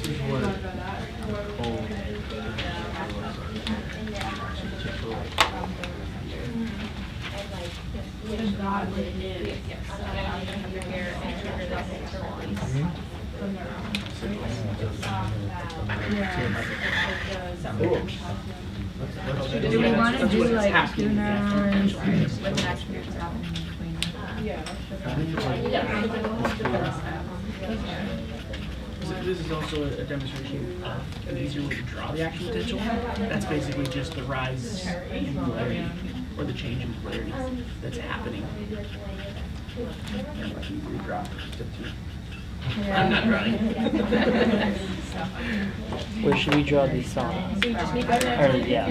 Do we want to do like 2 neurons with attributes happening between This is also a demonstration of an easier way to draw the actual potential. That's basically just the rise in polarity, or the change in polarity that's happening. I'm not drawing. Where should we draw these songs? Or, yeah,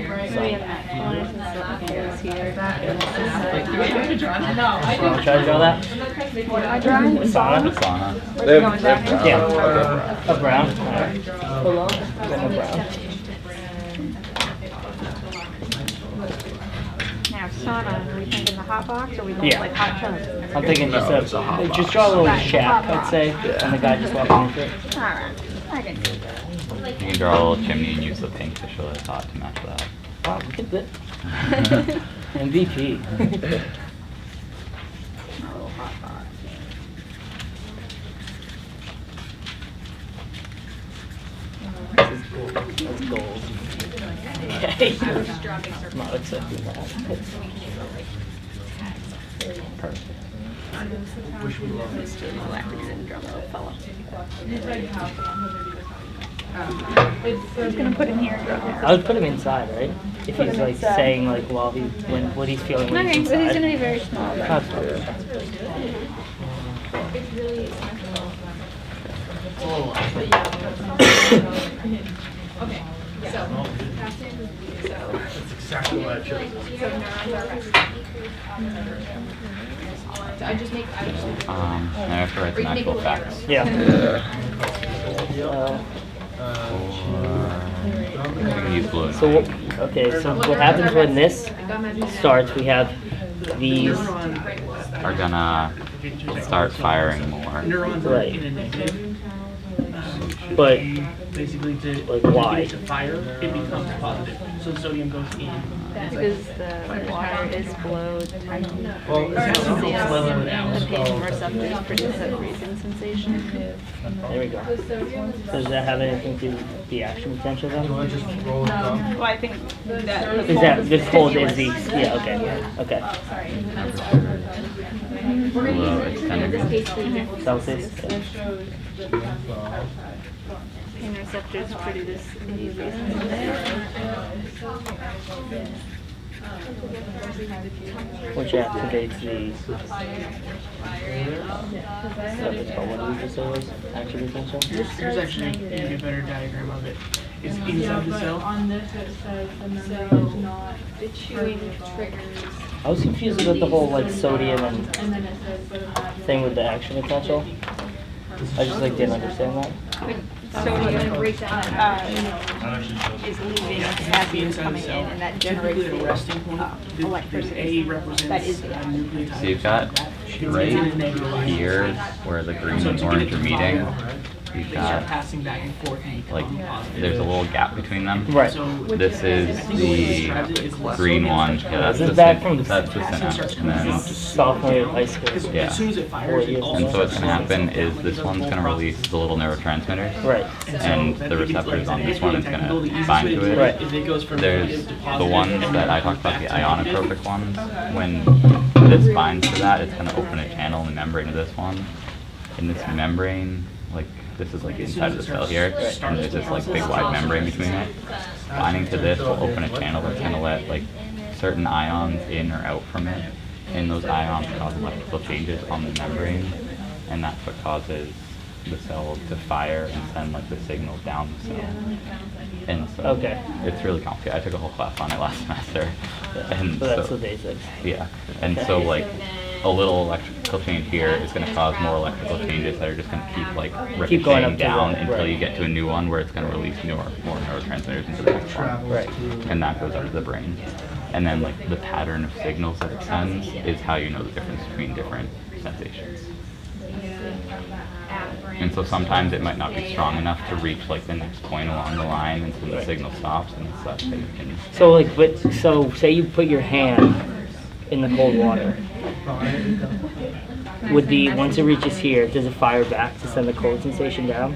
try to draw that? What am I drawing? Sauna. They're Yeah. A brown. A brown. Now, sauna, are we thinking the hot box or we going like hot tub? I'm thinking just draw a little shack, I'd say, and the guy just walking into it. Alright, I can do that. You can draw a little chimney and use the pink to show the thought to match that. Wow, look at this. MVP. Oh, hot box. This is gold. That's gold. Okay. Not accepting that. Perfect. Who's gonna put him here and go there? I would put him inside, right? If he's like saying like while he what he's feeling when he's Okay, so inside. he's gonna be very small. Then. That's good. That's exactly what I chose. I have to write some actual facts. Yeah. Use blue and So white. okay, so what happens when this starts? We have these. Are gonna start firing more. Neurons are Right. in a negative. But Basically, to like why? to fire, it becomes positive. So the sodium goes in. Because the water is below the Well, the pain receptors produce a freezing sensation. There we go. Does that have anything to do with the action potential then? Well, I think that Is that this cold is the yeah okay Below extended. Celsius. pain receptors produce a freezing Which activates the what did we just say was action potential? Here's actually maybe a better diagram of it. It's inside the cell. On this it says the membrane is not The chewing triggers. I was confused with the whole like sodium and and then it says but thing with the action potential. I just like didn't understand that. Sodium is leaving as it's coming in, and that generates Typically at a resting point, the electricity. A represents That is the nucleotide. So you've got right here where the green and orange are meeting. You've They start got passing back and forth and like become positive. there's a little gap between them. Right. So This is the green one. Yeah, that's Isn't the that from that's the synapse. And then sophomore year of high school? yeah. as soon as it fires, it also And so what's gonna happen is this one's gonna release the little neurotransmitters. Right. And the receptors on this one is gonna bind to it. Right. If it goes from There's negative to the positive, ones that I talked about, the ionotropic ones. When this binds to that, it's gonna open a channel in the membrane of this one. In this membrane, like this is like inside of the cell here, and there's this like big wide membrane between it. Binding to this will open a channel that's gonna let like certain ions in or out from it, and those ions cause electrical changes on the membrane, and that's what causes the cell to fire and send like the signal down the cell. And so Okay. it's really complicated. I took a whole class on it last semester, and So that's the basics. yeah, and so like a little electrical change here is going to cause more electrical changes that are just going to keep like Keep going ricocheting up to down the- until right. you get to a new one where it's going to release more neurotransmitters into the next one. Right. And that goes up to the brain. And then like the pattern of signals that it sends is how you know the difference between different sensations. And so sometimes it might not be strong enough to reach like the next point along the line, and so the signal stops, and it's such that you can. So like, but so say you put your hand in the cold water. Would once it reaches here, does it fire back to send the cold sensation down?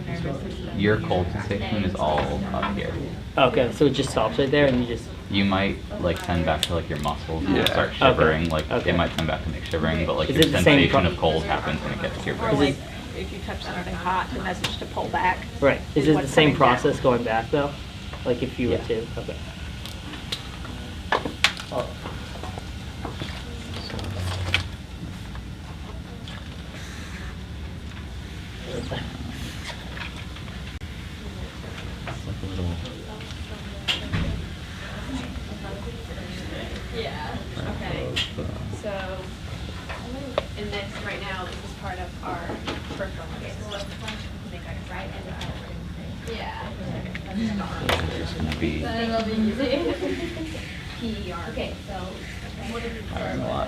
Your cold sensation is all up here. Okay, so it just stops right there, and you just. You might like send back to like your muscles and Yeah. start shivering. Okay. Like Okay. it might send back to make shivering, but like Is your it the same sensation pro- of cold happens when it gets to your Or brain. like, if you touch something hot, the message to pull back. Right. Is it the what's same coming back. process going back though? Like if you were Yeah. to. Okay. Oh. It's like a little. Yeah, okay. So, in this, right now, this is part of our peripheral nervous system. Right? Yeah. It's gonna be PER. Okay, so, what is it? firing a lot.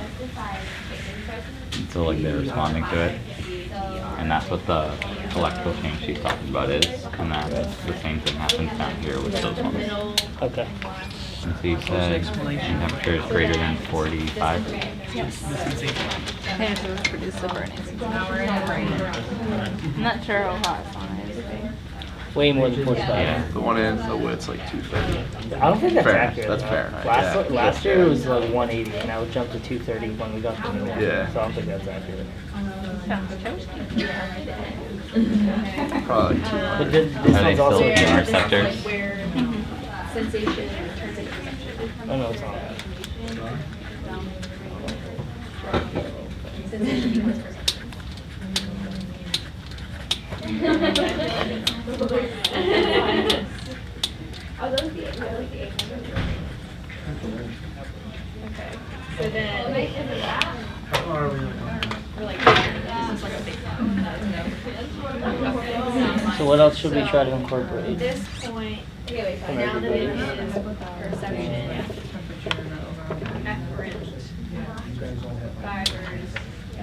And so like they're responding to it, and that's what the electrical change she's talking about is, and that the same thing happens down here with those ones. Okay. And so you said temperature is greater than 45. The sensation. And it would produce the burning hour in the brain. I'm not sure how hot it's on it. Way more than 45. Yeah. The one in the width's like 230. I don't think that's Fahrenheit. accurate. That's though. Fahrenheit, Last yeah. last year it was like 180, and now it jumped to 230 when we got the new one. Yeah. So I don't think that's accurate. Sounds toasty. Probably like But 200. this Are they one's still also. in our Like receptors? where sensation turns into perception. Oh no, it's not. Sensation becomes perception. Oh, those the 800. Okay. So then. How far are we? We're like, this is like a big one. Okay. So what else should we try to incorporate? At this point, okay, wait, so now that it is perception, efferent, fibers, I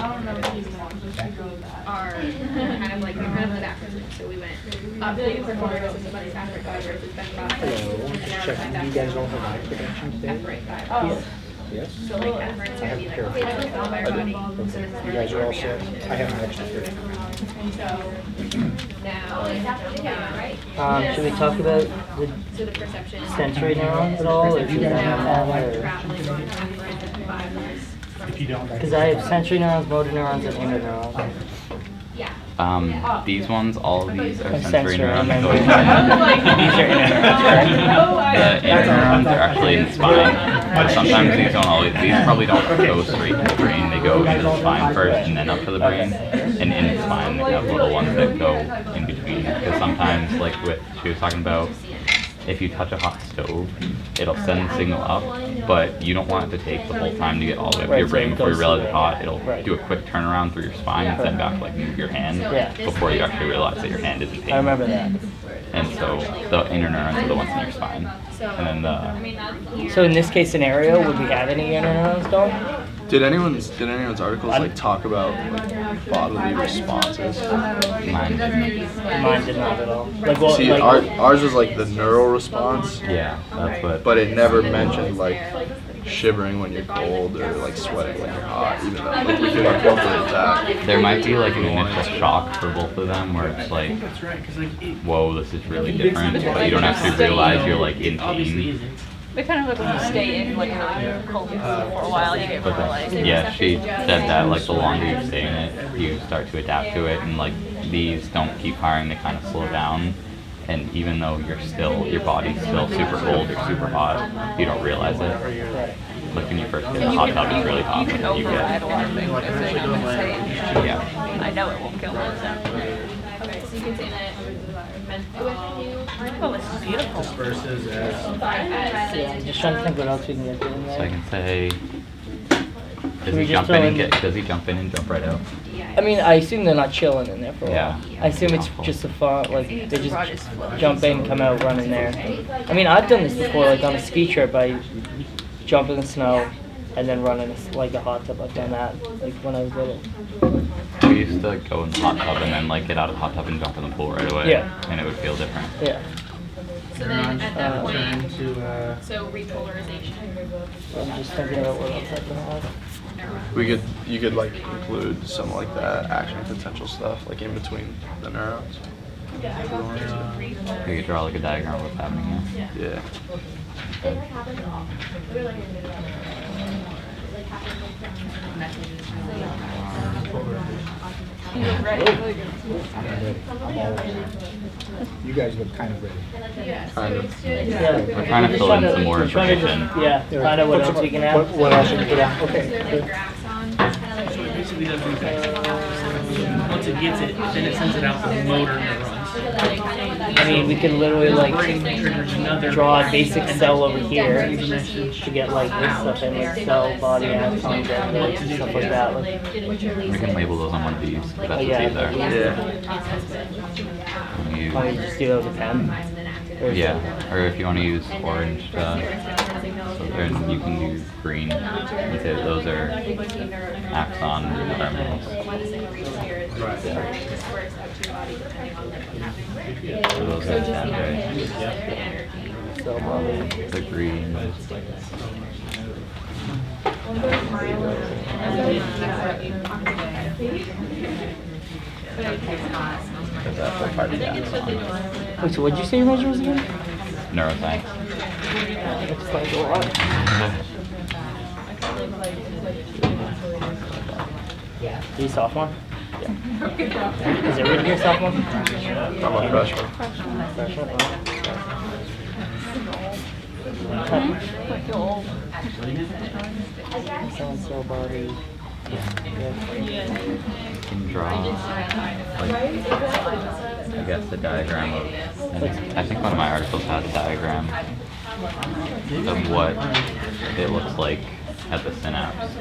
don't know if he's the one, so she goes that. are kind of like, they're kind of the acronyms. So we went updated performance is about efferent fibers, it's been processed. Hello, And now check. we're Do back you guys to all have eye protection today? efferent fibers. Yes. So like efferent's gonna be like, okay, that's the cell by our body. So this is You where guys like are our all set? reaction. I have an extra here. So now, yeah, Should we talk about the so the perception. sensory neuron at all, or should we Perception is not now have that? traveling on efferent fibers. Because I have sensory neurons, motor neurons, and inner neurons. These ones, all of these are I'm sensory neurons. and So then- These are inner neurons, correct? the inner neurons are actually in the spine, but sometimes these don't always, these probably don't go straight to the brain, they go to the spine first and then up to the brain, and in the spine they have little ones that go in between, because sometimes, like what she was talking about, if you touch a hot stove, it'll send the signal up, but you don't want it to take the whole time to get all the way up to Right, your so brain it before you goes realize to it's the hot. brain. It'll Right. do a quick turnaround through your spine and send back, like move your hand Yeah. before you actually realize that your hand is in pain. I remember that. And so the inner neurons are the ones in your spine. And then the, So in this case scenario, would we have any inner neurons going? Did anyone's articles like talk about like bodily responses? mine didn't. Mine did not at all. Like, well, See, like, ours was like the neural response, Yeah, that's what. but it never mentioned like shivering when you're cold or like sweating when you're hot. Even though like, we could incorporate that. There might be like an initial shock for both of them where it's like, That's right, because like whoa, this is really different, but you don't actually realize you're like in it obviously pain. isn't. They kind of like when you stay in like a cold for a while, you get more But like. then, yeah, she said that like the longer you stay in it, you start to adapt to it, and like these don't keep firing, they kind of slow down. And even though your body's still super cold or super hot, you don't realize it. Like when you first get in the hot tub, it's really hot, You but can then you override a get, lot of things by saying I'm gonna stay in. yeah. I know it won't kill me. Okay, so you can say that Oh, it's beautiful. Versus as yeah, I'm just trying to think what else we can get in So I there. can say, does we he just jump throw in and in- does he jump in and jump right out? I mean, I assume they're not chilling in there for a while. Yeah. I assume it's Awful. just a fun, like, they just jump in, come out, run in there. I mean, I've done this before, like on a ski trip, I jump in the snow, and then running like a hot tub. I've done that like when I was little. We used to go in the hot tub and then like get out of the hot tub and jump in the pool right away. Yeah. And it would feel different. Yeah. So then at that Trying point, to, so repolarization. So I'm just thinking about what else I can have. You could like include some like that action potential stuff like in between the neurons. You could draw like a diagram of what's happening here. Yeah. You guys look kind of ready. Kind of. Yeah. We're trying to fill in some more We're trying to just- information. Yeah, find out what else we can add. What else you can put out? Okay. So good. the graphs on, just kind of so like. it basically does these things. Once it gets it, then it sends it out to the motor neurons. I mean, we can literally Your like brain triggers another draw a basic and cell then over here leaves a message. to get like this stuff in, like cell, body, axons, and stuff like that. Like, We can label those on one of these. 'Cause that's what's yeah. either. Yeah. You, why don't you just do it with a pen? Or yeah, or if you want to use orange, then you can use green. Because those are axon terminals. So those are dendrites. cell body. The green. Because that's what part of the axon. Wait, so what'd you say your measure was again? Neuroscience. Explains a lot. Are you sophomore? Yeah. Is it written here sophomore? I'm a freshman. Freshman? Axon, cell body. You can draw, like, I guess the diagram of, and I think one of my articles has a diagram of what it looks like at the synapse.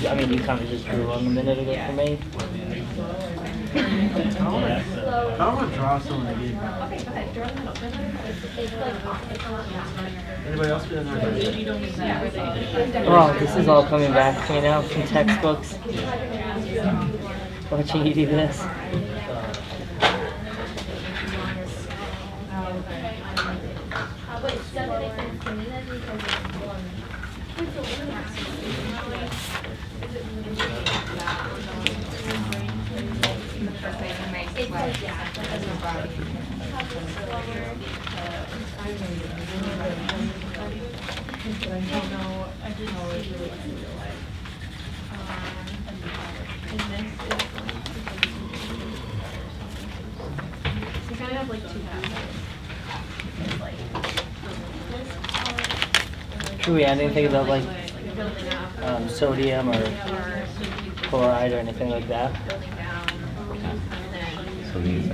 I mean, you kind of just drew one a minute ago for me. I want to draw someone again. Anybody else feeling that? Oh, this is all coming back to me now from textbooks. Watching you do this. You kind of have like two pathways. Should we add anything about like Building up, sodium or or chloride or anything like that? building down, and then So these